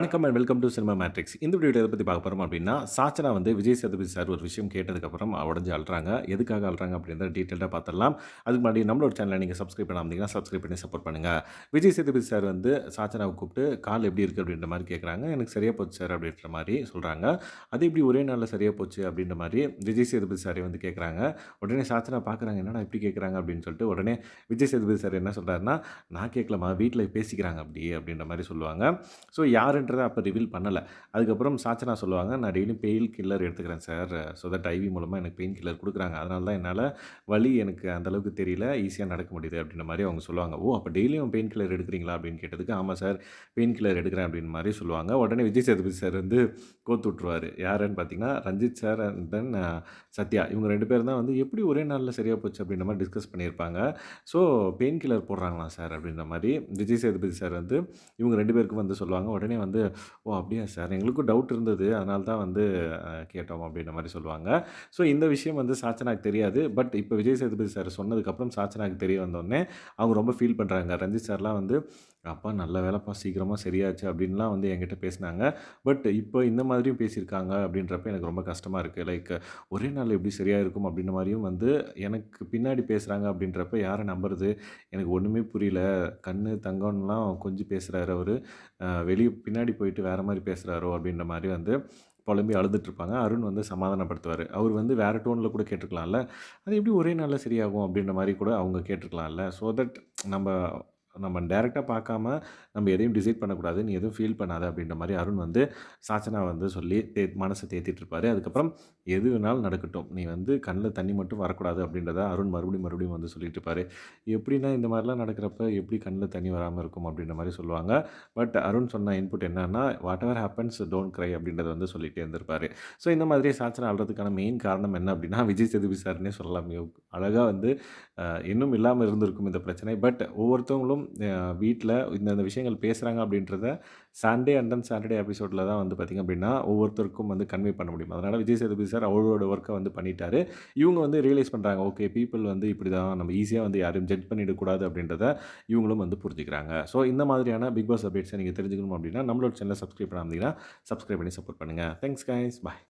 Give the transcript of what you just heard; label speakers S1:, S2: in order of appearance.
S1: வணக்கம் and welcome to cinema matrix. இந்த வீடியோல எத பத்தி பார்க்க போறோம் அப்டின்னா, சாச்சனா வந்து விஜய் சேதுபதி சார் ஒரு விஷயம் கேட்டதுக்கப்புறம் உடைஞ்சு அழுறாங்க. எதுக்காக அழுறாங்க அப்டின்றத டீட்டெயில்டா பார்த்துடலாம். அதுக்கு முன்னாடி நம்மளோட சேனல நீங்க சப்ஸ்கிரைப் பண்ணாம இருந்தீங்கன்னா, சப்ஸ்கிரைப் பண்ணி சப்போர்ட் பண்ணுங்க. விஜய் சேதுபதி சார் வந்து சாச்சனாவ கூப்ட்டு கால் எப்டி இருக்கு அப்டின்ற மாரி கேட்குறாங்க. எனக்கு சரியா போச்சு சார் அப்டின்ற மாரி சொல்றாங்க. அது எப்டி ஒரே நாள்ல சரியா போச்சு அப்டின்ற மாரி விஜய் சேதுபதி சாரே வந்து கேட்குறாங்க. உடனே சாச்சனா பார்க்குறாங்க. என்னடா இப்டி கேட்குறாங்க அப்டின்னு சொல்லிட்டு உடனே விஜய் சேதுபதி சார் என்ன சொல்றாருன்னா, நான் கேட்கலம்மா வீட்ல பேசிக்கிறாங்க அப்டி அப்டின்ற மாரி சொல்லுவாங்க. ஸோ யாருன்றத அப்ப ரிவீல் பண்ணல. அதுக்கப்புறம் சாச்சனா சொல்லுவாங்க, "நான் டெய்லியும் பெயின் கில்லர் எடுத்துக்கிறேன் சார். ஸோ தட் ஐவி மூலமா எனக்கு பெயின் கில்லர் குடுக்குறாங்க. அதனால தான் என்னால வலி எனக்கு அந்த அளவுக்கு தெரியல. ஈஸியா நடக்க முடியுது." அப்படின்ற மாரி அவங்க சொல்லுவாங்க. "ஓ! அப்ப டெய்லியும் பெயின் கில்லர் எடுக்கிறீங்களா?" அப்படின்னு கேட்டதுக்கு, "ஆமா சார். பெயின் கில்லர் எடுக்கிறேன்." அப்படின்னு மாரி சொல்லுவாங்க. உடனே விஜய் சேதுபதி சார் வந்து கோத்து விட்டுருவாரு. யாருன்னு பார்த்தீங்கன்னா, Ranjith sir and then Sathya. இவங்க 2 பேரும் தான் வந்து எப்படி ஒரே நாள்ல சரியா போச்சு அப்படின்ற மாரி டிஸ்கஸ் பண்ணியிருப்பாங்க. ஸோ பெயின் கில்லர் போடுறாங்களாம் சார் அப்படின்ற மாரி விஜய் சேதுபதி சார் வந்து இவங்க 2 பேருக்கும் வந்து சொல்லுவாங்க. உடனே வந்து ஓ! அப்படியா சார்? எங்களுக்கும் டவுட் இருந்தது. அதனால தான் வந்து கேட்டோம் அப்படின்ற மாரி சொல்லுவாங்க. ஸோ இந்த விஷயம் வந்து சாச்சனாக்கு தெரியாது. பட் இப்ப விஜய் சேதுபதி சார் சொன்னதுக்கப்புறம் சாச்சனாக்கு தெரிய வந்தோனே, அவங்க ரொம்ப ஃபீல் பண்றாங்க. ரஞ்சித் சார்லாம் வந்து, "அப்பா நல்ல வேலைப்பா சீக்கிரமா சரியாச்சு" அப்படின்லாம் வந்து என்கிட்ட பேசினாங்க. பட் இப்ப இந்த மாதிரியும் பேசியிருக்காங்க அப்படின்றப்ப எனக்கு ரொம்ப கஷ்டமா இருக்கு. லைக் ஒரே நாள்ல எப்படி சரியா இருக்கும் அப்படின்ற மாரியும் வந்து எனக்கு பின்னாடி பேசுறாங்க அப்படின்றப்ப யார நம்புறது? எனக்கு ஒண்ணுமே புரியல. கண்ணு தங்கம்லாம் கொஞ்சி பேசுறாரு அவரு. வெளிய பின்னாடி போயிட்டு வேற மாரி பேசுறாரோ! அப்டின்ற மாரி வந்து புலம்பி அழுதுட்டுருப்பாங்க. அருண் வந்து சமாதானப்படுத்துவாரு. அவரு வந்து வேற டோன்ல கூட கேட்டுருக்கலாம்ல. அது எப்படி ஒரே நாள்ல சரியாகும்? அப்டின்ற மாரி கூட அவங்க கேட்டுருக்கலாம்ல. ஸோ தட் நம்ப நம்ம டைரக்ட்டா பார்க்காம நம்ம எதையும் டிசைட் பண்ணக்கூடாது. நீ எதுவும் ஃபீல் பண்ணாத அப்டின்ற மாரி அருண் வந்து சாச்சனா வந்து சொல்லி மனச தேத்திட்டு இருப்பாரு. அதுக்கப்புறம் எது வேணாலும் நடக்கட்டும். நீ வந்து கண்ல தண்ணி மட்டும் வரக்கூடாது அப்டின்றத அருண் மறுபடியும் வந்து சொல்லிட்டு இருப்பாரு. எப்படின்னா இந்த மாரிலாம் நடக்கிறப்ப எப்படி கண்ல தண்ணி வராம இருக்கும்? அப்டின்ற மாரி சொல்லுவாங்க. பட் அருண் சொன்ன இன்புட் என்னன்னா, "வாட் எவர் ஹேப்பன்ஸ் டோன்ட் கிரை" அப்படின்றத வந்து சொல்லிட்டே இருந்திருப்பாரு. ஸோ இந்த மாதிரி சாச்சனா அழுறதுக்கான மெயின் காரணம் என்ன அப்படின்னா, விஜய் சேதுபதி சார்ன்னே சொல்லலாம். அழகா வந்து இன்னும் இல்லாம இருந்திருக்கும் இந்த பிரச்சனை. பட் ஒவ்வொருத்தவங்களும் வீட்ல இந்தந்த விஷயங்கள் பேசுறாங்க அப்படின்றத சண்டே அண்ட் தென் சாட்டர்டே எபிசோட்ல தான் வந்து பார்த்தீங்க அப்படின்னா, ஒவ்வொருத்தருக்கும் வந்து கன்வே பண்ண முடியும். அதனால விஜய் சேதுபதி சார் அவரோட ஒர்க்க வந்து பண்ணிட்டாரு. இவங்க வந்து ரியலைஸ் பண்றாங்க. ஓகே பீப்பிள் வந்து இப்படிதான் நம்ம ஈஸியா வந்து யாரையும் ஜட்ஜ் பண்ணிடக்கூடாது அப்படின்றத இவங்களும் வந்து புரிஞ்சுக்கிறாங்க. ஸோ இந்த மாதிரியான பிக் பாஸ் அப்டேட்ஸ நீங்க தெரிஞ்சுக்கணும் அப்படின்னா, நம்மளோட சேனல சப்ஸ்கிரைப் பண்ணாம இருந்தீங்கன்னா, சப்ஸ்கிரைப் பண்ணி சப்போர்ட் பண்ணுங்க. Thanks guys. பாய்.